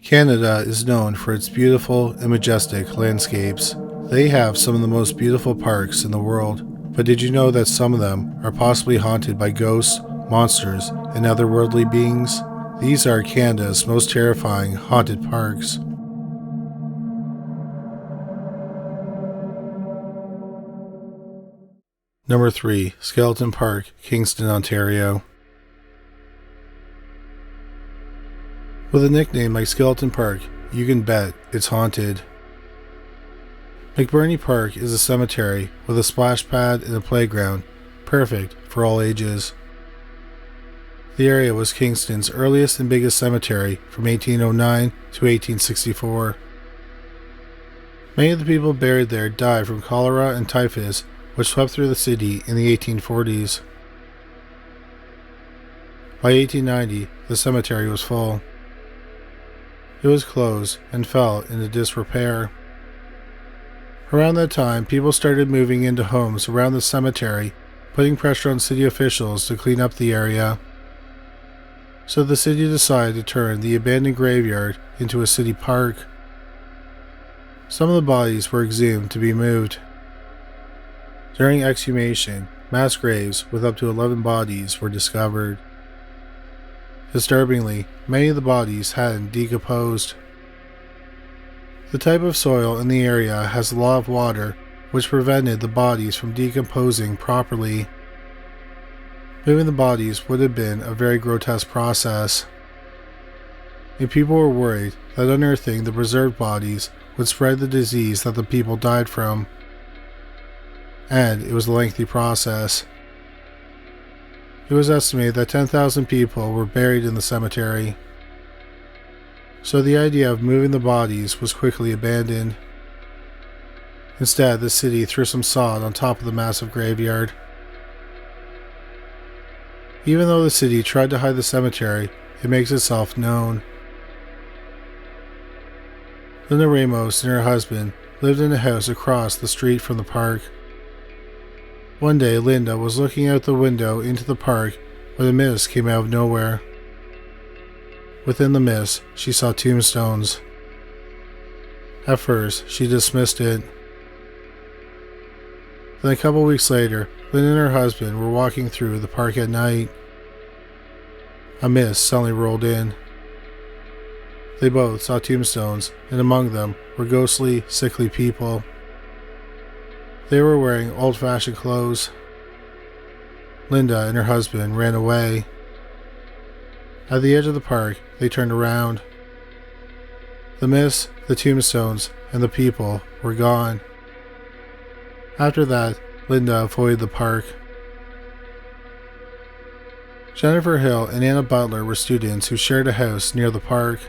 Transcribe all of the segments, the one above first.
Canada is known for its beautiful and majestic landscapes. They have some of the most beautiful parks in the world, but did you know that some of them are possibly haunted by ghosts, monsters, and otherworldly beings? These are Canada's most terrifying haunted parks. Number 3. Skeleton Park, Kingston, Ontario. With a nickname like Skeleton Park, you can bet it's haunted. McBurney Park is a cemetery with a splash pad and a playground, perfect for all ages. The area was Kingston's earliest and biggest cemetery from 1809 to 1864. Many of the people buried there died from cholera and typhus, which swept through the city in the 1840s. By 1890, the cemetery was full. It was closed and fell into disrepair. Around that time, people started moving into homes around the cemetery, putting pressure on city officials to clean up the area. So the city decided to turn the abandoned graveyard into a city park. Some of the bodies were exhumed to be moved. During exhumation, mass graves with up to 11 bodies were discovered. Disturbingly, many of the bodies hadn't decomposed. The type of soil in the area has a lot of water, which prevented the bodies from decomposing properly. Moving the bodies would have been a very grotesque process, and people were worried that unearthing the preserved bodies would spread the disease that the people died from, and it was a lengthy process. It was estimated that 10,000 people were buried in the cemetery, so the idea of moving the bodies was quickly abandoned. Instead, the city threw some sod on top of the massive graveyard. Even though the city tried to hide the cemetery, it makes itself known. Linda Ramos and her husband lived in a house across the street from the park. One day, Linda was looking out the window into the park when a mist came out of nowhere. Within the mist, she saw tombstones. At first, she dismissed it. Then a couple weeks later, Linda and her husband were walking through the park at night. A mist suddenly rolled in. They both saw tombstones, and among them were ghostly, sickly people. They were wearing old-fashioned clothes. Linda and her husband ran away. At the edge of the park, they turned around. The mist, the tombstones, and the people were gone. After that, Linda avoided the park. Jennifer Hill and Anna Butler were students who shared a house near the park.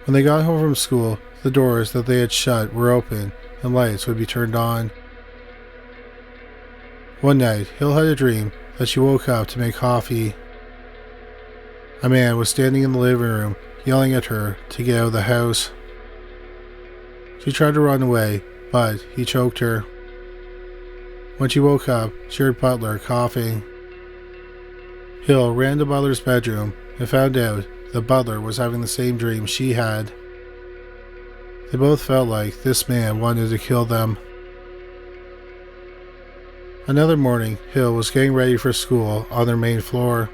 When they got home from school, the doors that they had shut were open and lights would be turned on. One night, Hill had a dream that she woke up to make coffee. A man was standing in the living room, yelling at her to get out of the house. She tried to run away, but he choked her. When she woke up, she heard Butler coughing. Hill ran to Butler's bedroom and found out that Butler was having the same dream she had. They both felt like this man wanted to kill them. Another morning, Hill was getting ready for school on their main floor.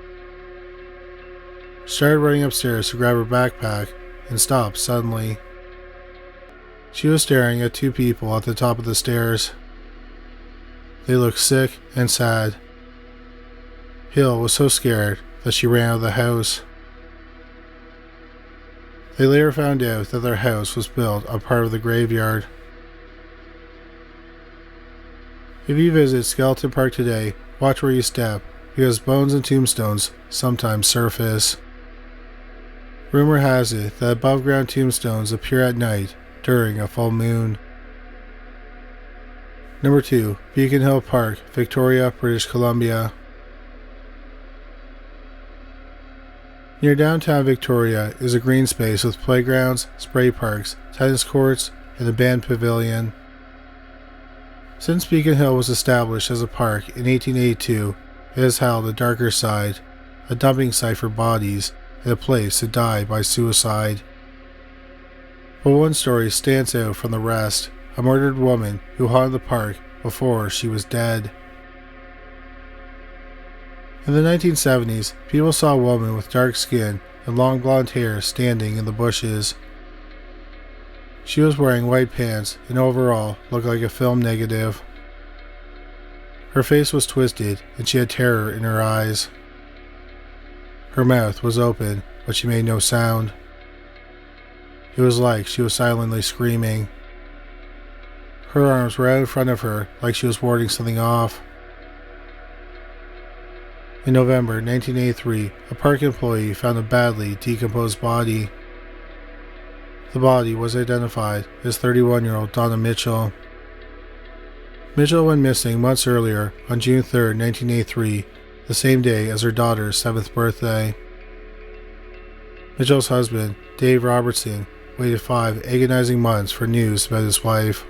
She started running upstairs to grab her backpack and stopped suddenly. She was staring at two people at the top of the stairs. They looked sick and sad. Hill was so scared that she ran out of the house. They later found out that their house was built on part of the graveyard. If you visit Skeleton Park today, watch where you step, because bones and tombstones sometimes surface. Rumor has it that above-ground tombstones appear at night during a full moon. Number 2. Beacon Hill Park, Victoria, British Columbia. Near downtown Victoria is a green space with playgrounds, spray parks, tennis courts, and a band pavilion. Since Beacon Hill was established as a park in 1882, it has held a darker side, a dumping site for bodies, in a place to die by suicide. But one story stands out from the rest: a murdered woman who haunted the park before she was dead. In the 1970s, people saw a woman with dark skin and long blonde hair standing in the bushes. She was wearing white pants and overall looked like a film negative. Her face was twisted and she had terror in her eyes. Her mouth was open, but she made no sound. It was like she was silently screaming. Her arms were out in front of her like she was warding something off. In November 1983, a park employee found a badly decomposed body. The body was identified as 31-year-old Donna Mitchell. Mitchell went missing months earlier on June 3, 1983, the same day as her daughter's 7th birthday. Mitchell's husband, Dave Robertson, waited 5 agonizing months for news about his wife.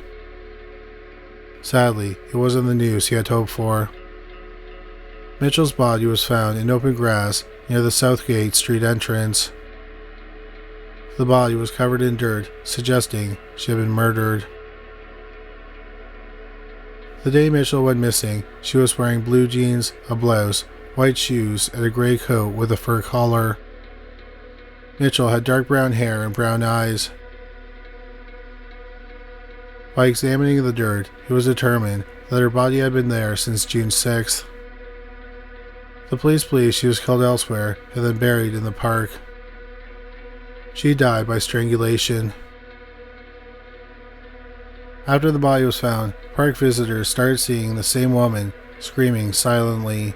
Sadly, it wasn't the news he had hoped for. Mitchell's body was found in open grass near the Southgate Street entrance. The body was covered in dirt, suggesting she had been murdered. The day Mitchell went missing, she was wearing blue jeans, a blouse, white shoes, and a gray coat with a fur collar. Mitchell had dark brown hair and brown eyes. By examining the dirt, it was determined that her body had been there since June 6th. The police believe she was killed elsewhere and then buried in the park. She died by strangulation. After the body was found, park visitors started seeing the same woman screaming silently.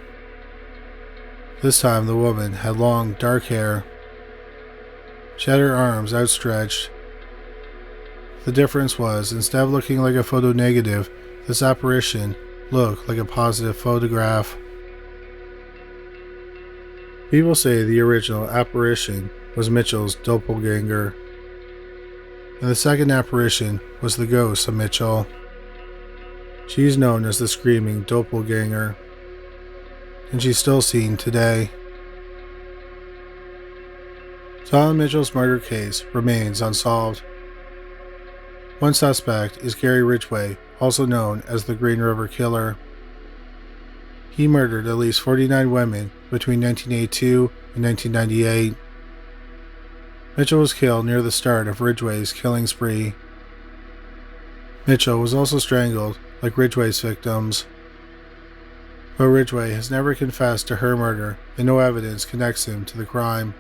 This time the woman had long, dark hair. She had her arms outstretched. The difference was, instead of looking like a photo negative, this apparition looked like a positive photograph. People say the original apparition was Mitchell's doppelganger, and the second apparition was the ghost of Mitchell. She's known as the Screaming Doppelganger, and she's still seen today. Donna Mitchell's murder case remains unsolved. One suspect is Gary Ridgway, also known as the Green River Killer. He murdered at least 49 women between 1982 and 1998. Mitchell was killed near the start of Ridgway's killing spree. Mitchell was also strangled like Ridgway's victims. But Ridgway has never confessed to her murder, and no evidence connects him to the crime.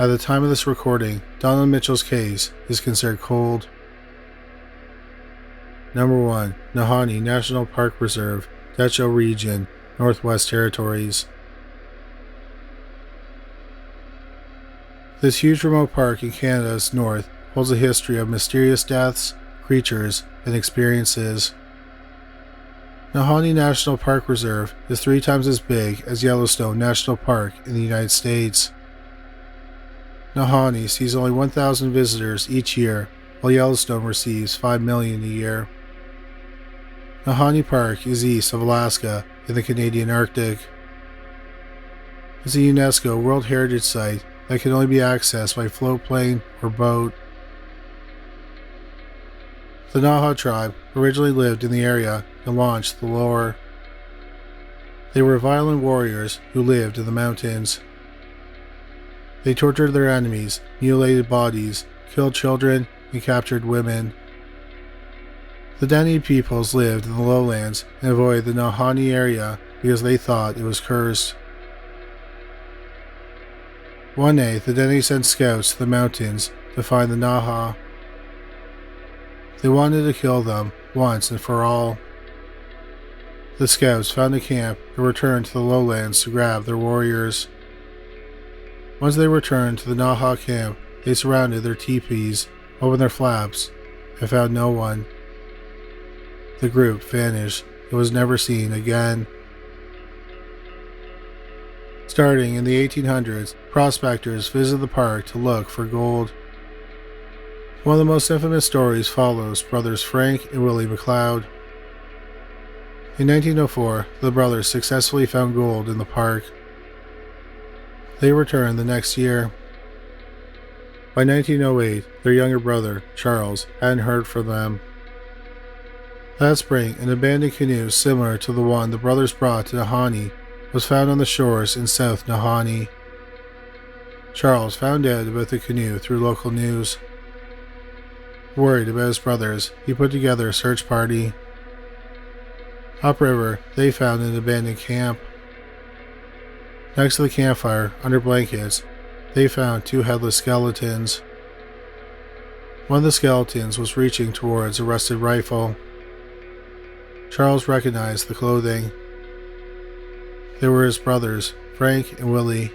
At the time of this recording, Donna Mitchell's case is considered cold. Number 1. Nahanni National Park Reserve, Dehcho Region, Northwest Territories. This huge remote park in Canada's north holds a history of mysterious deaths, creatures, and experiences. Nahanni National Park Reserve is 3 times as big as Yellowstone National Park in the United States. Nahanni sees only 1,000 visitors each year, while Yellowstone receives 5 million a year. Nahanni Park is east of Alaska in the Canadian Arctic. It's a UNESCO World Heritage Site that can only be accessed by float plane or boat. The Naha tribe originally lived in the area and launched the lore. They were violent warriors who lived in the mountains. They tortured their enemies, mutilated bodies, killed children, and captured women. The Dene peoples lived in the lowlands and avoided the Nahanni area because they thought it was cursed. One day, the Dene sent scouts to the mountains to find the Naha. They wanted to kill them once and for all. The scouts found a camp and returned to the lowlands to grab their warriors. Once they returned to the Naha camp, they surrounded their teepees, opened their flaps, and found no one. The group vanished and was never seen again. Starting in the 1800s, prospectors visited the park to look for gold. One of the most infamous stories follows brothers Frank and Willie McLeod. In 1904, the brothers successfully found gold in the park. They returned the next year. By 1908, their younger brother, Charles, hadn't heard from them. That spring, an abandoned canoe similar to the one the brothers brought to Nahanni was found on the shores in South Nahanni. Charles found out about the canoe through local news. Worried about his brothers, he put together a search party. Upriver, they found an abandoned camp. Next to the campfire, under blankets, they found two headless skeletons. One of the skeletons was reaching towards a rusted rifle. Charles recognized the clothing. They were his brothers, Frank and Willie.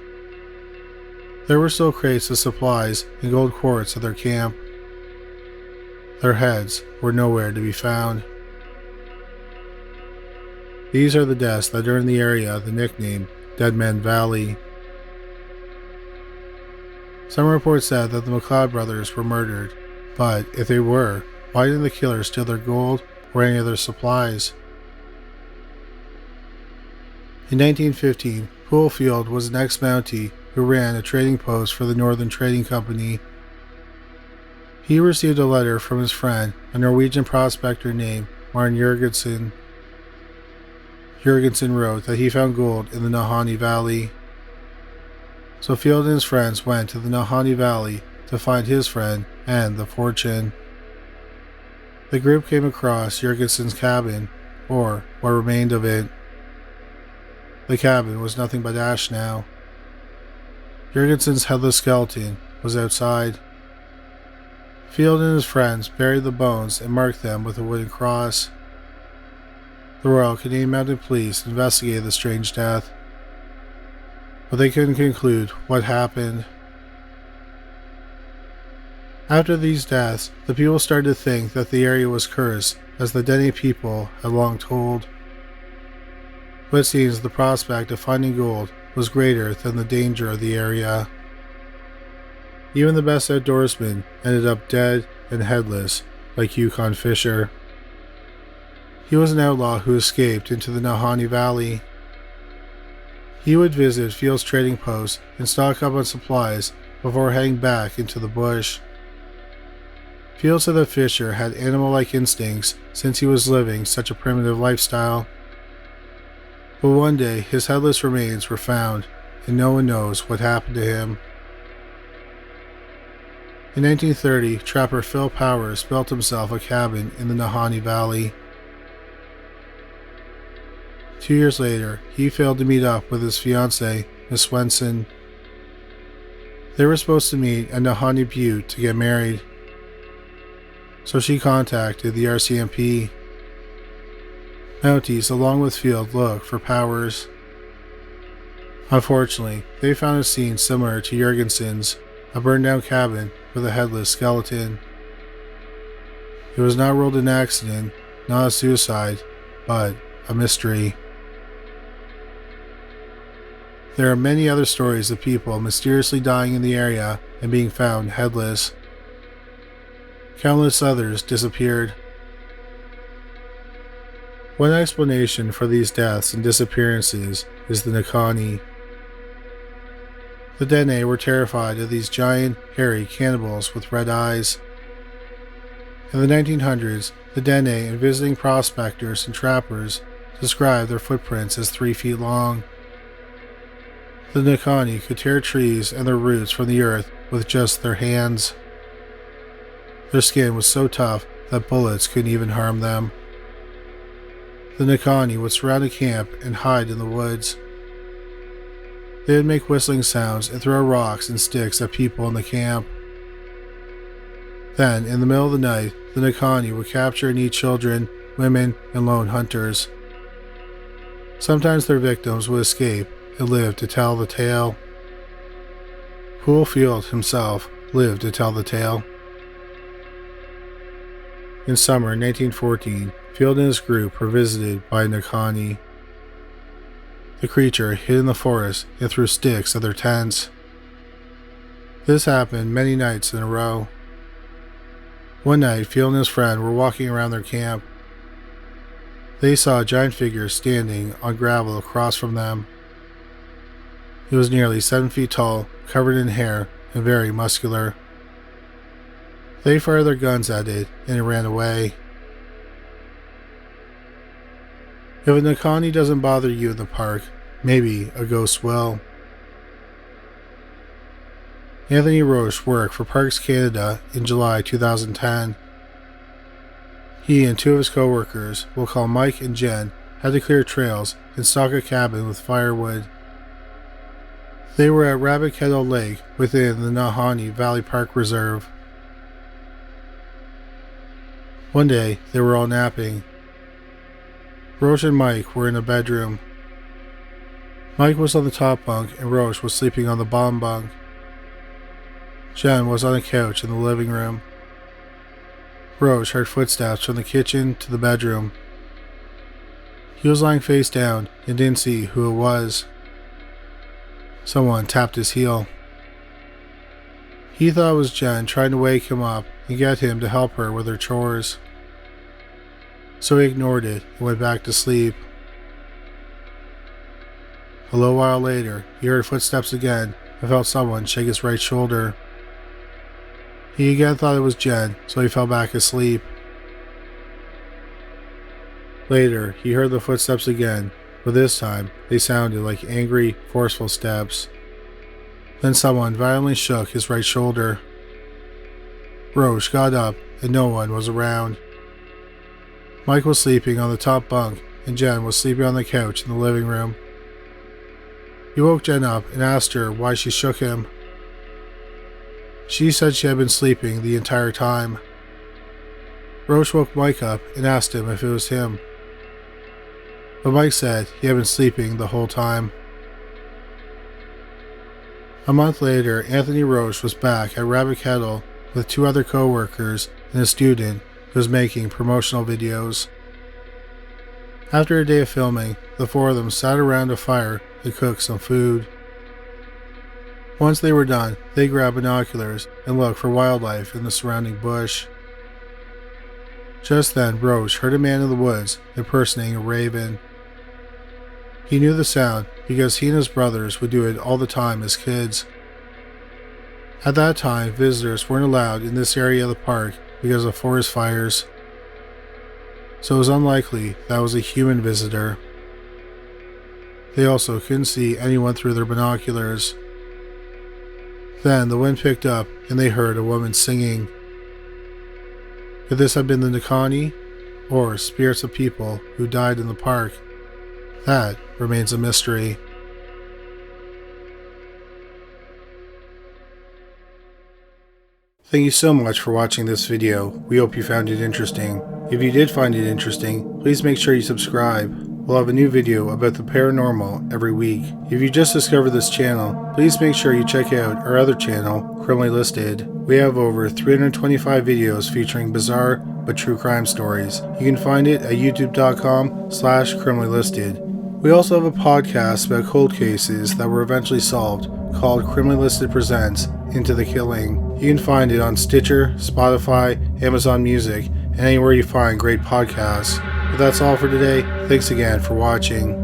There were still crates of supplies and gold quartz at their camp. Their heads were nowhere to be found. These are the deaths that earned the area the nickname Dead Man Valley. Some reports said that the McLeod brothers were murdered, but if they were, why didn't the killers steal their gold or any of their supplies? In 1915, Poolfield was an ex-Mountie who ran a trading post for the Northern Trading Company. He received a letter from his friend, a Norwegian prospector named Martin Jurgensen. Jurgensen wrote that he found gold in the Nahanni Valley. So Field and his friends went to the Nahanni Valley to find his friend and the fortune. The group came across Jurgensen's cabin, or what remained of it. The cabin was nothing but ash now. Jurgensen's headless skeleton was outside. Field and his friends buried the bones and marked them with a wooden cross. The Royal Canadian Mounted Police investigated the strange death, but they couldn't conclude what happened. After these deaths, the people started to think that the area was cursed, as the Dene people had long told. But it seems the prospect of finding gold was greater than the danger of the area. Even the best outdoorsmen ended up dead and headless, like Yukon Fisher. He was an outlaw who escaped into the Nahanni Valley. He would visit Field's trading post and stock up on supplies before heading back into the bush. Field said that Fisher had animal-like instincts since he was living such a primitive lifestyle. But one day his headless remains were found, and no one knows what happened to him. In 1930, trapper Phil Powers built himself a cabin in the Nahanni Valley. 2 years later, he failed to meet up with his fiancée, Miss Swenson. They were supposed to meet at Nahanni Butte to get married, so she contacted the RCMP. Mounties, along with Field, looked for Powers. Unfortunately, they found a scene similar to Jurgensen's, a burned-down cabin with a headless skeleton. It was not ruled an accident, not a suicide, but a mystery. There are many other stories of people mysteriously dying in the area and being found headless. Countless others disappeared. One explanation for these deaths and disappearances is the Nahanni. The Dene were terrified of these giant, hairy cannibals with red eyes. In the 1900s, the Dene and visiting prospectors and trappers described their footprints as 3 feet long. The Nahanni could tear trees and their roots from the earth with just their hands. Their skin was so tough that bullets couldn't even harm them. The Nahanni would surround a camp and hide in the woods. They would make whistling sounds and throw rocks and sticks at people in the camp. Then, in the middle of the night, the Nahanni would capture and eat children, women, and lone hunters. Sometimes their victims would escape and live to tell the tale. Poolfield himself lived to tell the tale. In summer 1914, Field and his group were visited by a Nahanni. The creature hid in the forest and threw sticks at their tents. This happened many nights in a row. One night, Field and his friend were walking around their camp. They saw a giant figure standing on gravel across from them. He was nearly 7 feet tall, covered in hair, and very muscular. They fired their guns at it, and it ran away. If a Nahanni doesn't bother you in the park, maybe a ghost will. Anthony Roche worked for Parks Canada in July 2010. He and 2 of his co-workers, we'll call Mike and Jen, had to clear trails and stock a cabin with firewood. They were at Rabbit Kettle Lake within the Nahanni Valley Park Reserve. One day, they were all napping. Roche and Mike were in a bedroom. Mike was on the top bunk and Roche was sleeping on the bottom bunk. Jen was on a couch in the living room. Roche heard footsteps from the kitchen to the bedroom. He was lying face down and didn't see who it was. Someone tapped his heel. He thought it was Jen trying to wake him up and get him to help her with her chores. So he ignored it and went back to sleep. A little while later, he heard footsteps again and felt someone shake his right shoulder. He again thought it was Jen, so he fell back asleep. Later, he heard the footsteps again, but this time they sounded like angry, forceful steps. Then someone violently shook his right shoulder. Roche got up and no one was around. Mike was sleeping on the top bunk and Jen was sleeping on the couch in the living room. He woke Jen up and asked her why she shook him. She said she had been sleeping the entire time. Roche woke Mike up and asked him if it was him. But Mike said he had been sleeping the whole time. A month later, Anthony Roche was back at Rabbit Kettle with 2 other co-workers and a student who was making promotional videos. After a day of filming, the 4 of them sat around a fire to cook some food. Once they were done, they grabbed binoculars and looked for wildlife in the surrounding bush. Just then, Roche heard a man in the woods impersonating a raven. He knew the sound because he and his brothers would do it all the time as kids. At that time, visitors weren't allowed in this area of the park because of forest fires, so it was unlikely that was a human visitor. They also couldn't see anyone through their binoculars. Then the wind picked up and they heard a woman singing. Could this have been the Nahanni, or spirits of people who died in the park? That remains a mystery. Thank you so much for watching this video. We hope you found it interesting. If you did find it interesting, please make sure you subscribe. We'll have a new video about the paranormal every week. If you just discovered this channel, please make sure you check out our other channel, Criminally Listed. We have over 325 videos featuring bizarre but true crime stories. You can find it at youtube.com/criminallylisted. We also have a podcast about cold cases that were eventually solved called Criminally Listed Presents Into the Killing. You can find it on Stitcher, Spotify, Amazon Music, and anywhere you find great podcasts. But that's all for today. Thanks again for watching.